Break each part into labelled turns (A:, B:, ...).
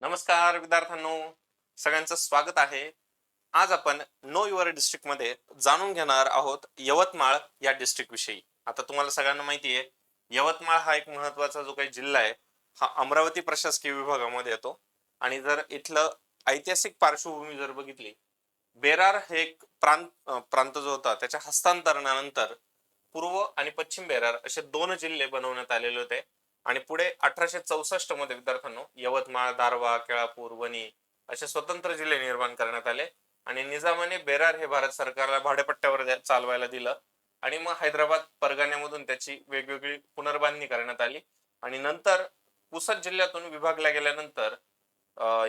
A: नमस्कार विद्यार्थ्यांनो, सगळ्यांचं स्वागत आहे. आज आपण नो युअर डिस्ट्रिक्ट मध्ये जाणून घेणार आहोत यवतमाळ या डिस्ट्रिक्ट विषयी. आता तुम्हाला सगळ्यांना माहिती आहे, यवतमाळ हा एक महत्वाचा जो काही जिल्हा आहे हा अमरावती प्रशासकीय विभागामध्ये येतो. आणि जर इथलं ऐतिहासिक पार्श्वभूमी जर बघितली, बेरार हे एक प्रांत जो होता त्याच्या हस्तांतरणानंतर पूर्व आणि पश्चिम बेरार असे दोन जिल्हे बनवण्यात आलेले होते. आणि पुढे 1864 मध्ये विद्यार्थ्यांनो यवतमाळ, दारवा, केळापूर, वणी असे स्वतंत्र जिल्हे निर्माण करण्यात आले. आणि निजामाने बेरार हे भारत सरकारला भाडेपट्ट्यावर चालवायला दिलं. आणि मग हैदराबाद परगण्यामधून त्याची वेगवेगळी पुनर्बांधणी करण्यात आली. आणि नंतर पुसद जिल्ह्यातून विभागल्या गेल्यानंतर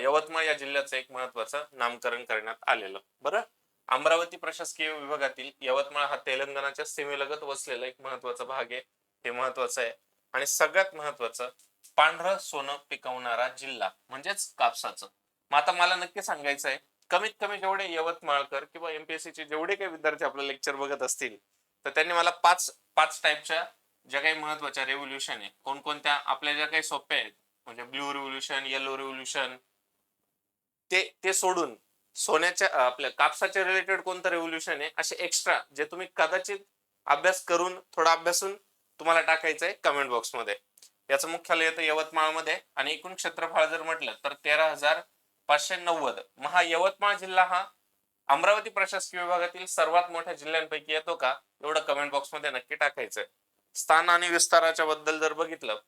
A: यवतमाळ या जिल्ह्याचं एक महत्वाचं नामकरण करण्यात आलेलं. बरं, अमरावती प्रशासकीय विभागातील यवतमाळ हा तेलंगणाच्या सीमेलगत वसलेला एक महत्वाचा भाग आहे. हे महत्वाचं आहे. आणि सगळ्यात महत्वाचं, पांढरं सोनं पिकवणारा जिल्हा म्हणजेच कापसाचं. मग आता मला नक्की सांगायचं आहे, कमीत कमी जेवढे यवतमाळकर किंवा एमपीएससी चे जेवढे काही विद्यार्थी आपलं लेक्चर बघत असतील, तर त्यांनी मला पाच पाच टाईपच्या ज्या काही महत्वाच्या रेव्होल्युशन आहे, कोणकोणत्या आपल्या ज्या काही सोप्या आहेत, म्हणजे ब्ल्यू रिव्होल्युशन, येलो रिव्होल्युशन, ते सोडून सोन्याच्या आपल्या कापसाच्या रिलेटेड कोणतं रेव्होल्युशन आहे, असे एक्स्ट्रा जे तुम्ही कदाचित अभ्यास करून थोडा अभ्यासून तुम्हाला टाकायचं आहे कमेंट बॉक्स मध्ये. याचं मुख्यालय येतं यवतमाळमध्ये आणि एकूण क्षेत्रफळ जर म्हटलं तर 13,590. हा यवतमाळ जिल्हा हा अमरावती प्रशासकीय विभागातील सर्वात मोठ्या जिल्ह्यांपैकी येतो का, एवढं कमेंट बॉक्स मध्ये नक्की टाकायचंय. स्थान आणि विस्ताराच्या बद्दल जर बघितलं,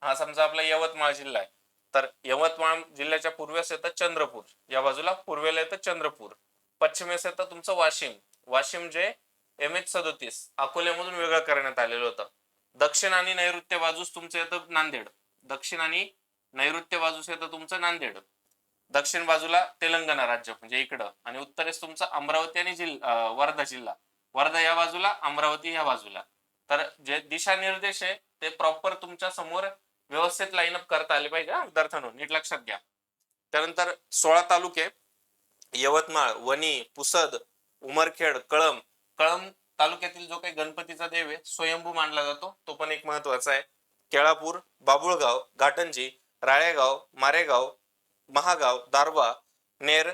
A: हा समजा आपला यवतमाळ जिल्हा आहे, तर यवतमाळ जिल्ह्याच्या पूर्वेस येतं चंद्रपूर, या बाजूला पूर्वेला येतं चंद्रपूर, पश्चिमेस येतं तुमचं वाशिम, वाशिम जे MH37 अकोल्यामधून वेगळं करण्यात आलेलं होतं. दक्षिण आणि नैऋत्य बाजूस तुमचं येतं नांदेड, दक्षिण आणि नैऋत्य बाजूस येतं तुमचं नांदेड, दक्षिण बाजूला तेलंगणा राज्य म्हणजे इकडं, आणि उत्तरेस तुमचं अमरावती आणि वर्धा जिल्हा, वर्धा या बाजूला, अमरावती या बाजूला. तर जे दिशा निर्देश आहे ते प्रॉपर तुमच्या समोर व्यवस्थित लाईनअप करता आले पाहिजे विद्यार्थ्यांनो, नीट लक्षात घ्या. त्यानंतर 16 तालुके, यवतमाळ, वणी, पुसद, उमरखेड, कळंब. कळंब तालुक्यातील जो काही गणपतीचा देव आहे स्वयंभू मानला जातो, तो पण एक महत्वाचा आहे. केळापूर, बाबुळगाव, घाटंजी, राळेगाव, मारेगाव, महागाव, दारवा, नेर,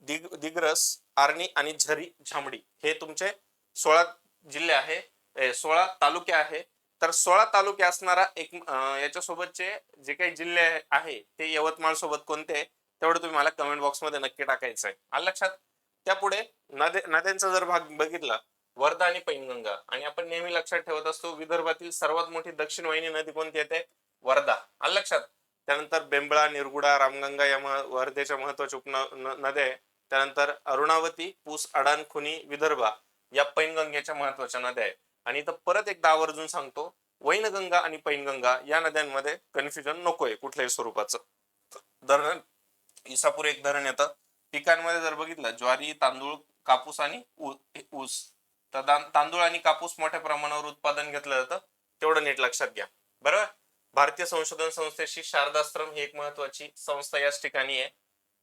A: दिग्रस, आर्णी आणि झरी झांबडी हे तुमचे 16 जिल्हे आहे, 16 तालुके आहे. तर 16 तालुके असणारा एक याच्यासोबतचे जे काही जिल्हे आहे ते यवतमाळ सोबत कोणते, तेवढं तुम्ही मला कमेंट बॉक्स मध्ये नक्की टाकायचं आहे. आलं लक्षात. त्यापुढे नद्यांचा जर भाग बघितला, वर्धा आणि पैनगंगा. आणि आपण नेहमी लक्षात ठेवत असतो, विदर्भातील सर्वात मोठी दक्षिण वाहिनी नदी कोणती येते, वर्धा. आलं लक्षात. त्यानंतर बेंबळा, निरगुडा, रामगंगा या वर्धेच्या महत्वाच्या नद्या आहे. त्यानंतर अरुणावती, पूस, अडाण, खुनी, विदर्भा या पैनगंगेच्या महत्वाच्या नद्या आहे. आणि इथं परत एकदा आवर्जून सांगतो, वैनगंगा आणि पैनगंगा या नद्यांमध्ये कन्फ्युजन नकोय कुठल्याही स्वरूपाचं. धरण इसापूर एक धरण येतं. पिकांमध्ये जर बघितलं, ज्वारी, तांदूळ, कापूस आणि ऊस. तर तांदूळ आणि कापूस मोठ्या प्रमाणावर उत्पादन घेतलं जातं, तेवढं नीट लक्षात घ्या. बरोबर. भारतीय संशोधन संस्थेची शारदाश्रम ही एक महत्वाची संस्था याच ठिकाणी आहे.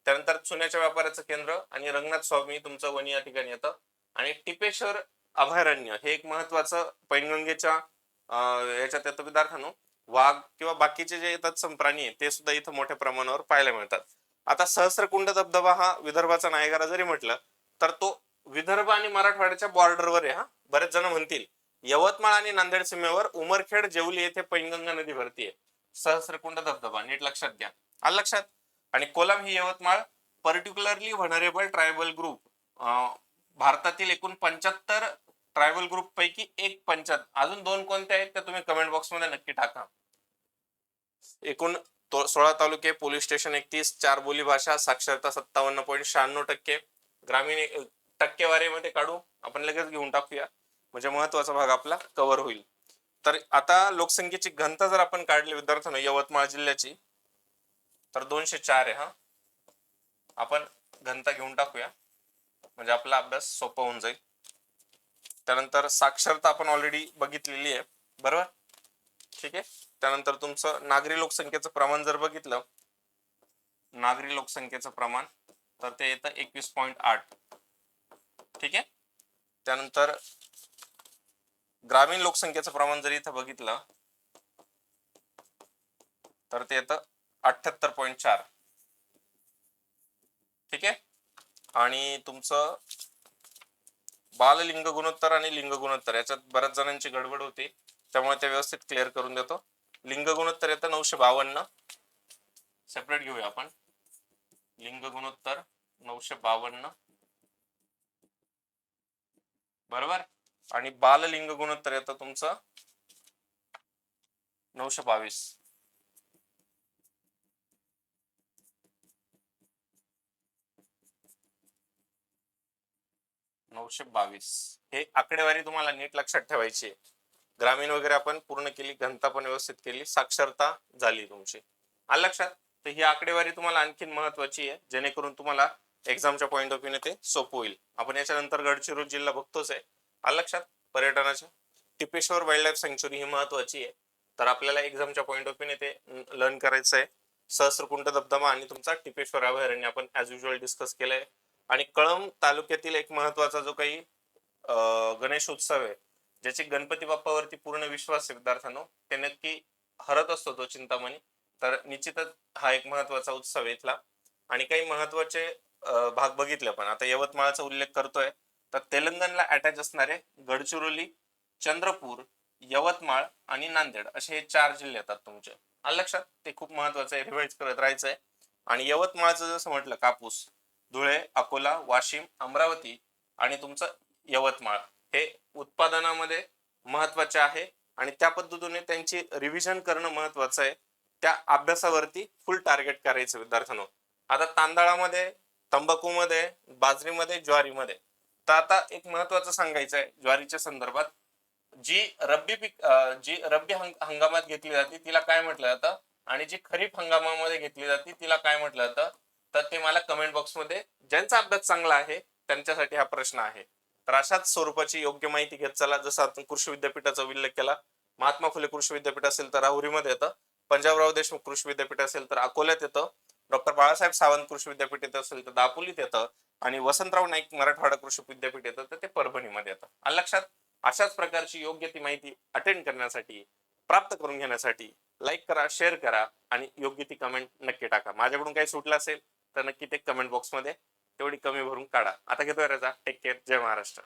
A: त्यानंतर चुन्याच्या व्यापाराचं केंद्र आणि रंगनाथ स्वामी तुमचं वणी या ठिकाणी येतं. आणि टिपेश्वर अभयारण्य हे एक महत्वाचं पैनगंगेच्या याच्यात येतं विद्यार्थ्यांनो. वाघ किंवा बाकीचे जे येतात प्राणी ते सुद्धा इथं मोठ्या प्रमाणावर पाहायला मिळतात. आता सहस्रकुंड धबधबा हा विदर्भाचा नायगारा जरी म्हटलं, तर तो विदर्भ आणि मराठवाड्याच्या बॉर्डरवर आहे. बरेच जण म्हणतील यवतमाळ आणि नांदेड सीमेवर उमरखेड, जेवली येथे पैनगंगा नदी भरतीये. सहस्रकुंड धबधबा नीट लक्षात घ्या. आलं लक्षात. आणि कोलम ही यवतमाळ पर्टिक्युलरली व्हनरेबल ट्रायबल ग्रुप, भारतातील एकूण 75 ट्रायबल ग्रुप पैकी एक 75, अजून दोन कोणते आहेत ते तुम्ही कमेंट बॉक्स मध्ये नक्की टाका. एकूण 16 तालुके, पोलीस स्टेशन 31, 4 बोली भाषा, साक्षरता 57.96%. ग्रामीण टक्केवारीमध्ये काढू आपण, लगेच घेऊन टाकूया म्हणजे महत्वाचा भाग आपला कव्हर होईल. तर आता लोकसंख्येची घनता जर आपण काढली विद्यार्थ्यांनो यवतमाळ जिल्ह्याची, तर 204 आहे. आपण घनता घेऊन टाकूया म्हणजे आपला अभ्यास सोपा होऊन जाईल. त्यानंतर साक्षरता आपण ऑलरेडी बघितलेली आहे, बरोबर. ठीक आहे. त्यानंतर तुमचं नागरी लोकसंख्येचं प्रमाण जर बघितलं, नागरी लोकसंख्येचं प्रमाण तर ते येतं 21.8. ठीक आहे. त्यानंतर ग्रामीण लोकसंख्येचं प्रमाण जर इथं बघितलं तर ते येतं 78.4. ठीक आहे. आणि तुमचं बाललिंग गुणोत्तर आणि लिंग गुणोत्तर याच्यात बऱ्याच जणांची गडबड होती, त्यामुळे ते व्यवस्थित क्लिअर करून देतो. लिंग गुणोत्तर येतं 952, सेपरेट घेऊया आपण. लिंग गुणोत्तर 952 बरोबर. आणि बाललिंग गुणोत्तर येतं तुमचं 922. हे आकडेवारी तुम्हाला नीट लक्षात ठेवायची आहे. ग्रामीण वगैरे आपण पूर्ण केली, घनता पण व्यवस्थित केली, साक्षरता झाली तुमची. आलं लक्षात. तर ही आकडेवारी तुम्हाला आणखीन महत्वाची आहे, जेणेकरून तुम्हाला एक्झामच्या पॉईंट ऑफ व्ह्यूने ते सोपं होईल. आपण याच्यानंतर गडचिरोली जिल्हा बघतोच आहे. आलं लक्षात. पर्यटनाच्या टिपेश्वर वाईल्ड लाईफ सँक्च्युरी ही महत्वाची आहे, तर आपल्याला एक्झामच्या पॉईंट ऑफ व्ह्यूने ते लर्न करायचं आहे. सहस्रकुंड धबधबा आणि तुमचा टिपेश्वर अभयारण्य आपण ऍज युजल डिस्कस केलंय. आणि कळंब तालुक्यातील एक महत्वाचा जो काही गणेश उत्सव आहे, ज्याची गणपती बाप्पावरती पूर्ण विश्वास आहे विद्यार्थ्यांनो, ते नक्की हरत असतो तो चिंतामणी. तर निश्चितच हा एक महत्वाचा उत्सव आहे इथला. आणि काही महत्वाचे भाग बघितले पण. आता यवतमाळचा उल्लेख करतोय, तर तेलंगणला अटॅच असणारे गडचिरोली, चंद्रपूर, यवतमाळ आणि नांदेड असे हे 4 जिल्हे येतात तुमचे. आलं लक्षात. ते खूप महत्वाचं आहे, रिवाइज करत राहायचंय. आणि यवतमाळचं जसं म्हटलं कापूस, धुळे, अकोला, वाशिम, अमरावती आणि तुमचं यवतमाळ हे उत्पादनामध्ये महत्वाचे आहे. आणि त्या पद्धतीने त्यांची रिव्हिजन करणं महत्वाचं आहे. त्या अभ्यासावरती फुल टार्गेट करायचं विद्यार्थ्यांनो. आता तांदळामध्ये, तंबाखूमध्ये, बाजरीमध्ये, ज्वारीमध्ये, तर आता एक महत्वाचं सांगायचं आहे ज्वारीच्या संदर्भात. जी रब्बी हंगामात घेतली जाते तिला काय म्हटलं जातं, आणि जी खरीप हंगामामध्ये घेतली जाते तिला काय म्हटलं जातं, तर ते मला कमेंट बॉक्समध्ये, ज्यांचा अभ्यास चांगला आहे त्यांच्यासाठी हा प्रश्न आहे. तर अशाच स्वरूपाची योग्य माहिती घेत चला. जसं आपण कृषी विद्यापीठाचा उल्लेख केला, महात्मा फुले कृषी विद्यापीठ असेल तर राहुरीमध्ये येतं, पंजाबराव देशमुख कृषी विद्यापीठ असेल तर अकोल्यात येतं, डॉक्टर बाळासाहेब सावंत कृषी विद्यापीठ येत असेल तर दापोलीत येतं, आणि वसंतराव नाईक मराठवाडा कृषी विद्यापीठ येतं तर ते परभणीमध्ये येतं. आलं लक्षात. अशाच प्रकारची योग्य ती माहिती अटेंड करण्यासाठी, प्राप्त करून घेण्यासाठी लाईक करा, शेअर करा आणि योग्य ती कमेंट नक्की टाका. माझ्याकडून काही सुटलं असेल तर नक्की ते कमेंट बॉक्समध्ये तेवढी कमी भरून काढा. आता घेतोय रजा. Take care. जय महाराष्ट्र.